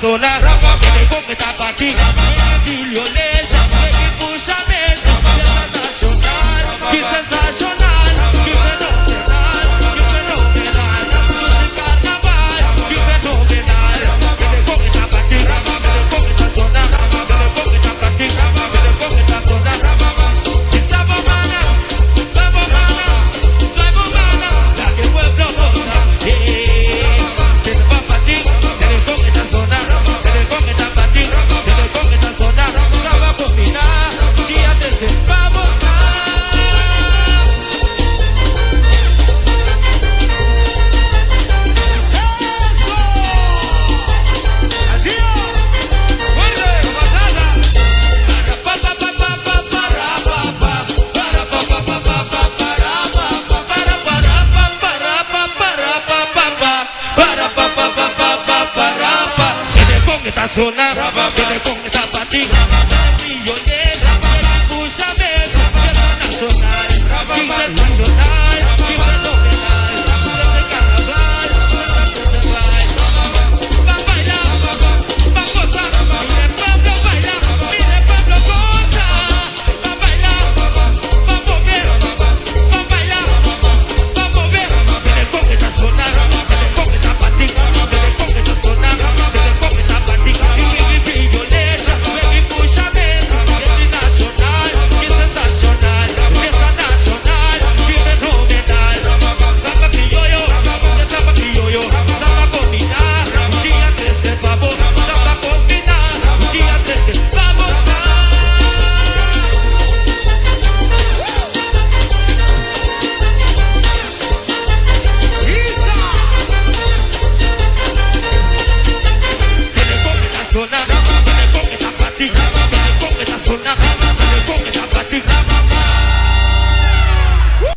Sonar, viene con esta partida, violeta, que puxa mesa, nacional, que sensacional, que fenomenal, que carnaval, que fenomenal, viene con esta partida, viene con esta sonar, viene con esta partida, viene con esta sonar, esta bomana, la que el pueblo goza, se va a partir, viene con esta sonar. Sonar, viene con esta partida, millonera, que puxa mesa, que nacional,